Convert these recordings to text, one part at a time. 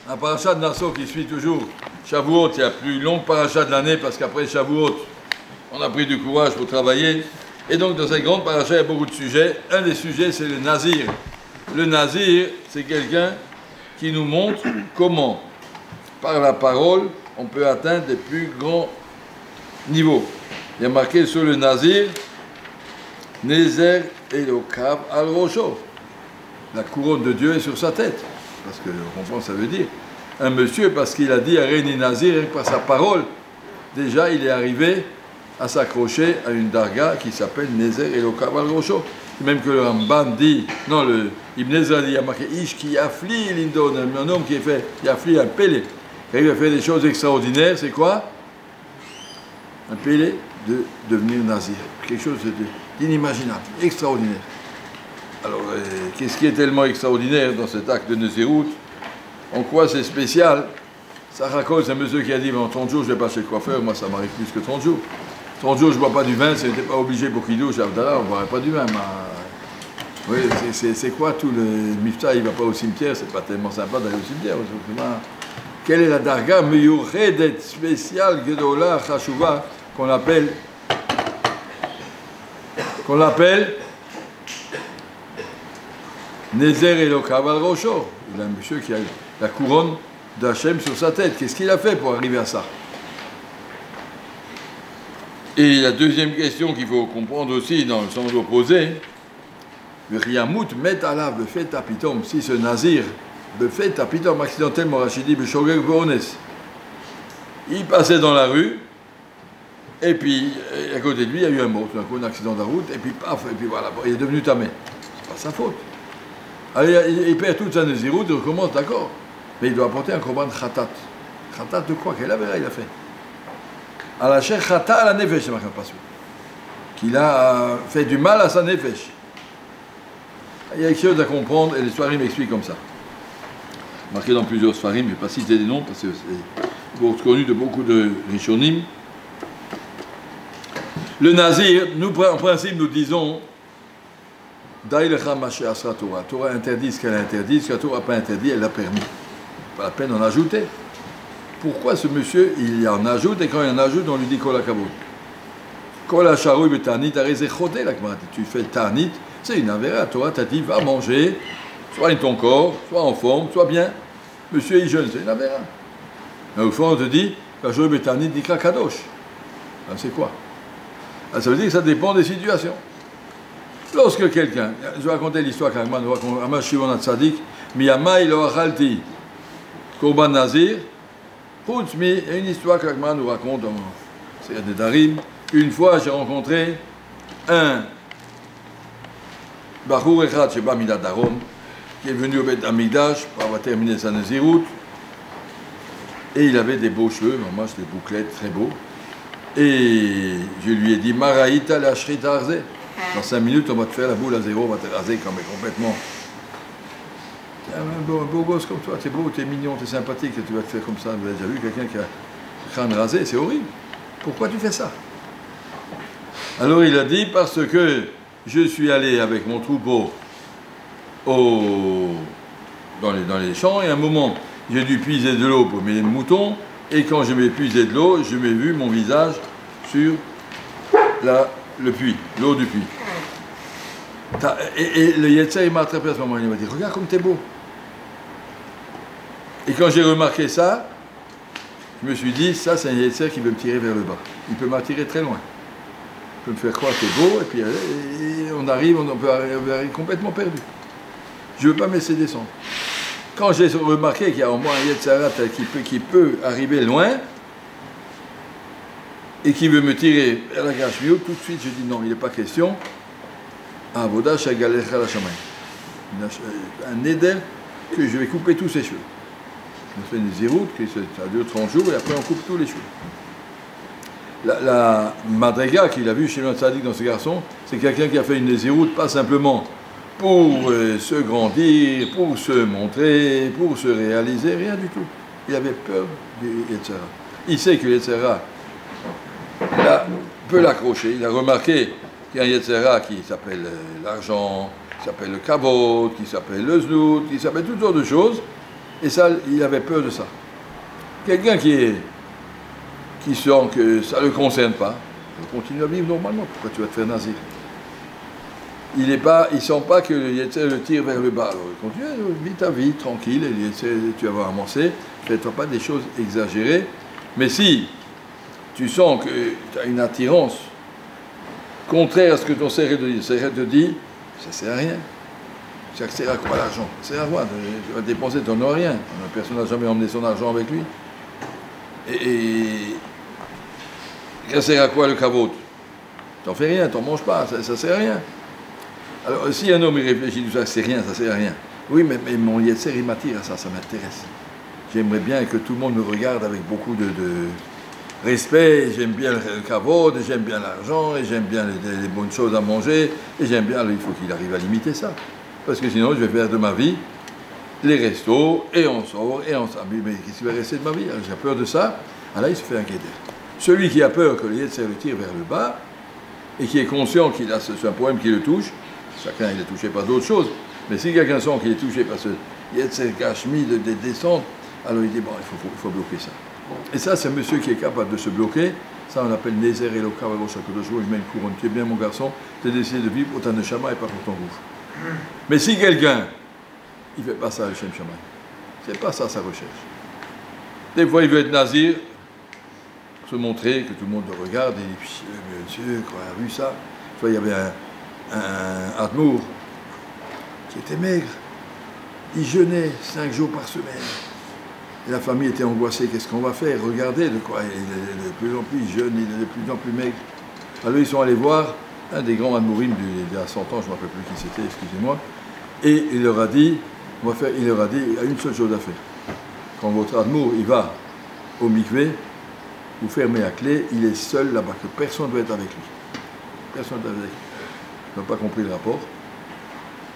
Un paracha de Nassau qui suit toujours Shavuot, c'est la plus longue paracha de l'année parce qu'après Shavuot, on a pris du courage pour travailler. Et donc dans cette grande paracha, il y a beaucoup de sujets. Un des sujets, c'est le Nazir. Le Nazir, c'est quelqu'un qui nous montre comment, par la parole, on peut atteindre des plus grands niveaux. Il y a marqué sur le Nazir, Nezer Elokav al Rosho. La couronne de Dieu est sur sa tête. Parce que on comprend, ça veut dire. Un monsieur, parce qu'il a dit Areni Nazir, par sa parole, déjà il est arrivé à s'accrocher à une darga qui s'appelle Nezer Elokav al Rosho. Même que le Ramban dit, non, le Ibn Ezra dit, il y a marqué Ish qui afflie l'Indon, un homme qui afflie un pélé. Quand il a fait des choses extraordinaires, c'est quoi? Un pélé de devenir nazir. Quelque chose d'inimaginable, extraordinaire. Alors, qu'est-ce qui est tellement extraordinaire dans cet acte de Nézirut? En quoi c'est spécial? Sarah Kol, c'est un monsieur qui a dit, en 30 jours, je vais pas chez le coiffeur, moi ça m'arrive plus que 30 jours. 30 jours, je ne bois pas du vin, ce n'était pas obligé pour qu'il douche, Abdallah, on ne boirait pas du vin. Oui, c'est quoi tout le Mifta, il ne va pas au cimetière, c'est pas tellement sympa d'aller au cimetière. Quelle est la darga meyuchedet spéciale Gedola Chashuva qu'on appelle Nezer Elokav al Rosho? Il y a un monsieur qui a la couronne d'Hachem sur sa tête. Qu'est-ce qu'il a fait pour arriver à ça? Et la deuxième question qu'il faut comprendre aussi dans le sens opposé, le Riyamut met à la Befet Apitom, si ce Nazir, Befet Apitom, accidentellement, Rachidi, Beshogeg Verones, il passait dans la rue, et puis à côté de lui, il y a eu un mort, tout d'un coup, un accident de la route, et puis paf, et puis voilà, il est devenu tamé. C'est pas sa faute. Allez, il perd toute sa Nézirut, il recommence, d'accord, mais il doit apporter un korban khatat. Khatat de quoi? Quelle avéra il a fait? À la chair chata à la nefesh, c'est marqué pas qu'il a fait du mal à sa nefesh. Il y a quelque chose à comprendre et les Sfarim m'expliquent comme ça. Marqué dans plusieurs Sfarim, je ne vais pas citer des noms parce que c'est connu de beaucoup de Rishonim. Le Nazir, nous en principe nous disons Daïlecha Mashe Asra Torah. Torah interdit ce qu'elle a interdit, ce que la Torah n'a pas interdit, elle l'a permis. Pas la peine d'en ajouter. Pourquoi ce monsieur, il en ajoute, et quand il en ajoute, on lui dit Kol HaKavod. Kol HaSharoui Betanit, Arezé Chodé, la Gemara dit, tu fais Tanit, c'est une avéra. Torah t'a dit, va manger, soit in ton corps, soit en forme, soit bien. Monsieur est jeune, c'est une avéra. Mais au fond, on te dit, HaSharoui Betanit, Dikra Kadosh. C'est quoi? Ça veut dire que ça dépend des situations. Lorsque quelqu'un, je vais raconter l'histoire qu'Agman raconte, Amash Shimon HaTzadik, Miyamai lo achalti, Korban Nazir, il y a une histoire qu'Agma nous raconte dans Seyat Nedarim. Une fois, j'ai rencontré un Bachour Echad chez Bamida Darom qui est venu au Beth Amigdash pour avoir terminé sa Nézirut. Et il avait des beaux cheveux, moi des bouclettes très beaux. Et je lui ai dit Maraïta la Shrita Arzé. Dans 5 minutes, on va te faire la boule à zéro, on va te raser comme complètement. Un beau gosse comme toi, t'es beau, t'es mignon, t'es sympathique, tu vas te faire comme ça. Vous avez déjà vu quelqu'un qui a le crâne rasé, c'est horrible. Pourquoi tu fais ça? Alors il a dit, parce que je suis allé avec mon troupeau dans les champs, et à un moment, j'ai dû puiser de l'eau pour mes moutons, et quand je m'ai puisé de l'eau, je m'ai vu mon visage sur le puits, l'eau du puits. Et le Yetzer, il m'a attrapé à ce moment, il m'a dit, regarde comme t'es beau. Et quand j'ai remarqué ça, je me suis dit, ça c'est un Yetzer qui veut me tirer vers le bas. Il peut m'attirer très loin. Il peut me faire croire que t'es beau, et puis on arrive, on peut arriver complètement perdu. Je ne veux pas me laisser descendre. Quand j'ai remarqué qu'il y a en moi un Yetzer qui peut arriver loin, et qui veut me tirer vers la Gashmiut, tout de suite je dis non, il n'est pas question. Avoda Shagalecha la Shamayim. Un éder que je vais couper tous ses cheveux. On fait une zéroute, ça dure 30 jours, et après on coupe tous les cheveux. La Madrega qu'il a vu chez le Tzadik dans ce garçon, c'est quelqu'un qui a fait une zéroute, pas simplement pour se grandir, pour se montrer, pour se réaliser, rien du tout. Il avait peur du Yetzera. Il sait que Yetzera peut l'accrocher. Il a remarqué qu'il y a un Yetzera qui s'appelle l'argent, qui s'appelle le kavod, qui s'appelle le znout, qui s'appelle toutes sortes de choses. Et ça, il avait peur de ça. Quelqu'un qui sent que ça ne le concerne pas, il continue à vivre normalement. Pourquoi tu vas te faire nazir? Il ne sent pas que le Yetzer le tire vers le bas. Alors il continue, vis ta vie, tranquille, et le Yetzer, tu vas avancer. Fais-toi pas des choses exagérées. Mais si tu sens que tu as une attirance contraire à ce que ton Seigneur te dit, ça ne sert à rien. Ça sert à quoi l'argent? Ça sert à quoi? Tu vas dépenser, tu n'en as rien. Personne n'a jamais emmené son argent avec lui. Et ça sert à quoi le kavod? Tu n'en fais rien, tu n'en manges pas, ça ne sert à rien. Alors si un homme il réfléchit tout ça, c'est rien, ça ne sert à rien. Oui, mais mon Yetzer, il m'attire à ça, ça m'intéresse. J'aimerais bien que tout le monde me regarde avec beaucoup de respect, j'aime bien le kavod, j'aime bien l'argent, et j'aime bien les bonnes choses à manger, et j'aime bien, il faut qu'il arrive à limiter ça. Parce que sinon, je vais faire de ma vie les restos, et on sort, et on s'habille. Mais qu'est-ce qui va rester de ma vie? J'ai peur de ça. Alors là, il se fait inquiéter. Celui qui a peur que le Yetzer le tire vers le bas, et qui est conscient qu'il a c'est un problème qui le touche, chacun il est touché par d'autres choses, mais si quelqu'un sent qu'il est touché par ce Yetzer Gashmi de descente, alors il dit, bon, il faut bloquer ça. Et ça, c'est un monsieur qui est capable de se bloquer. Ça, on appelle Nézer et Loka, je mets une couronne. Tu es bien, mon garçon, tu as décidé de vivre pour ta neshama et pas pour ton gouffre. Mais si quelqu'un, il ne fait pas ça, le Shem Shammai, c'est pas ça sa recherche. Des fois, il veut être nazir, se montrer, que tout le monde le regarde, et il dit, monsieur, quoi, a vu ça? Une fois, il y avait un Admour qui était maigre. Il jeûnait 5 jours par semaine. Et la famille était angoissée, qu'est-ce qu'on va faire? Regardez de quoi, il est de plus en plus jeune, il est de plus en plus maigre. Alors ils sont allés voir un des grands Admourim d'il y a 100 ans, je ne me rappelle plus qui c'était, excusez-moi, et il leur a dit, il y a une seule chose à faire. Quand votre Admour, il va au mikvé, vous fermez la clé, il est seul là-bas, que personne ne doit être avec lui. Personne ne doit être avec lui. Il n'a pas compris le rapport.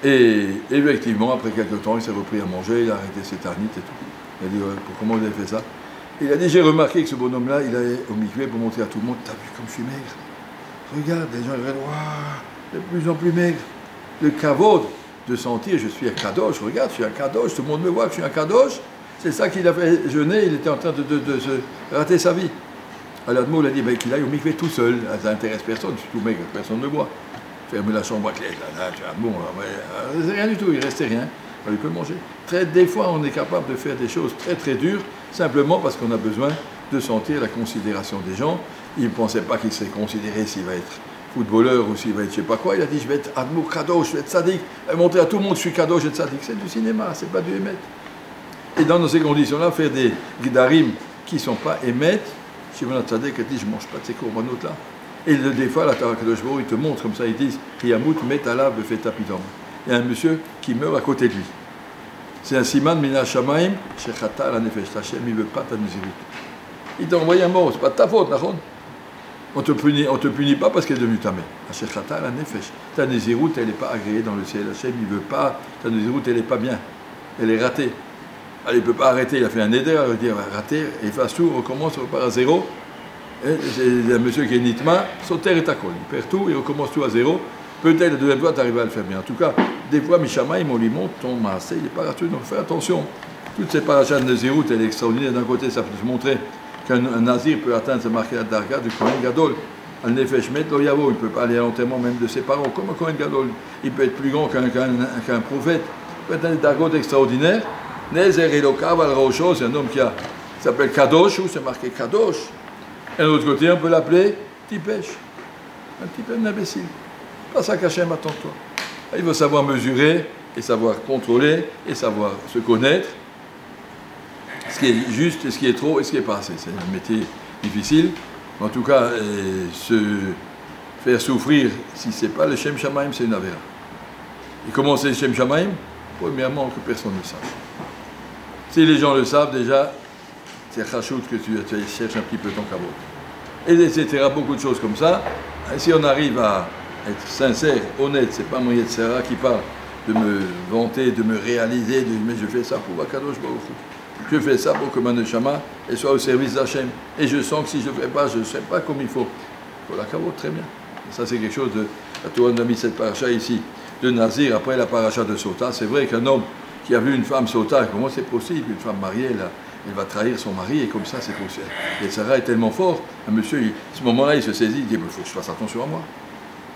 Et effectivement, après quelques temps, il s'est repris à manger, il a arrêté ses tarnites et tout. Il a dit, comment vous avez fait ça? Il a dit, j'ai remarqué que ce bonhomme-là, il allait au mikvé pour montrer à tout le monde, t'as vu comme je suis maigre? Regarde, les gens ils regardent, waouh, de plus en plus maigre. Le kavod de sentir, je suis un kadosh, regarde, je suis un kadosh, tout le monde me voit que je suis un kadosh. C'est ça qu'il a fait jeûner, il était en train de se rater sa vie. Alors Admo, il a dit, qu'il aille au mikvé tout seul, ça n'intéresse personne, je suis tout maigre, personne ne me voit. Fermer la chambre à clé, là, tu as bon, c'est rien du tout, il restait rien. Il peut manger. Des fois, on est capable de faire des choses très très dures, simplement parce qu'on a besoin de sentir la considération des gens. Il ne pensait pas qu'il serait considéré s'il va être footballeur ou s'il va être je ne sais pas quoi. Il a dit, je vais être Admour Kadosh, je vais être Sadik. Il a montré à tout le monde, je suis Kadosh et Sadik. C'est du cinéma, c'est pas du Emet. Et dans ces conditions-là, faire des Gdarim qui ne sont pas Emet, Shimon Tzadek a dit, je ne mange pas de ces corbanotes là. Et des fois, la Torah Kadosh Baruch, il te montre comme ça, ils disent, Yamut Metalav le fait tapidam. Il y a un monsieur qui meurt à côté de lui. C'est un siman mina shamaim, shechata la nefesh. Hachem, il ne veut pas ta nazirut. Il t'a envoyé un mort, c'est pas de ta faute, d'accord? On te punit pas parce qu'elle est devenue tamée. Shechata la nefesh. Ta nazirut, elle n'est pas agréée dans le ciel. Hachem, il ne veut pas, ta nazirut, elle n'est pas bien. Elle est ratée. Elle ne peut pas arrêter. Il a fait un éder, il a dit, rater, efface tout, recommence, repart à zéro. C'est un monsieur qui est nitma, son terre est à col. Il perd tout, il recommence tout à zéro. Peut-être la deuxième fois, tu arrives à le faire bien. En tout cas, des fois, Mishamaïm, on lui montre ton maasé, il n'est pas gratuit, donc fais attention. Toutes ces parachas de Nazirut, elle est extraordinaire. D'un côté, ça peut te montrer qu'un Nazir peut atteindre, c'est marqué la Darga du Kohen Gadol. Al Nefesh Met Lo Yavo, il ne peut pas aller à l'enterrement même de ses parents, comme un Kohen Gadol. Il peut être plus grand qu'un prophète. Il peut être un Dargot extraordinaire. Nezer Elokav Al Rocho, c'est un homme qui s'appelle Kadosh, ou c'est marqué Kadosh. Et de l'autre côté, on peut l'appeler Tipesh. Un petit peu un imbécile. Pas ça qu'Hachem attend de toi. Il faut savoir mesurer et savoir contrôler et savoir se connaître. Ce qui est juste et ce qui est trop et ce qui est pas assez. C'est un métier difficile. En tout cas, se faire souffrir, si ce n'est pas le Shem Shamaim, c'est une avéra. Et comment c'est le Shem Shamaim? Premièrement, que personne ne sache. Si les gens le savent déjà, c'est chachout que tu cherches un petit peu ton cabot. Et etc. Beaucoup de choses comme ça. Et si on arrive à être sincère, honnête, c'est pas mon Yetzera qui parle de me vanter, de me réaliser, mais je fais ça pour Akadosh Baruch Hu. Je fais ça pour que ma neshama soit au service d'Hachem. Et je sens que si je ne le fais pas, je ne serai pas comme il faut. Pour la cabot, très bien. Et ça, c'est quelque chose de. La Torah nous a mis cette paracha ici, de Nazir, après la paracha de Sota. C'est vrai qu'un homme qui a vu une femme sauter. Comment c'est possible? Une femme mariée, elle va trahir son mari et comme ça c'est possible. Et Sarah est tellement fort, un monsieur, à ce moment-là, il se saisit, il dit, il faut que je fasse attention à moi.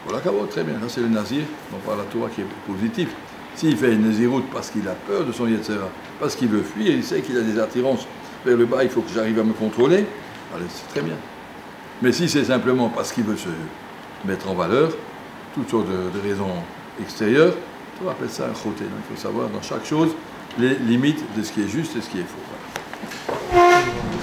Voilà, très bien, ça c'est le nazir, on parle la Torah qui est positif. S'il fait une naziroute parce qu'il a peur de son Yetzera, parce qu'il veut fuir, il sait qu'il a des attirances vers le bas, il faut que j'arrive à me contrôler, allez, c'est très bien. Mais si c'est simplement parce qu'il veut se mettre en valeur, toutes sortes de raisons extérieures, on appelle ça un choté. Il faut savoir dans chaque chose les limites de ce qui est juste et ce qui est faux. Voilà.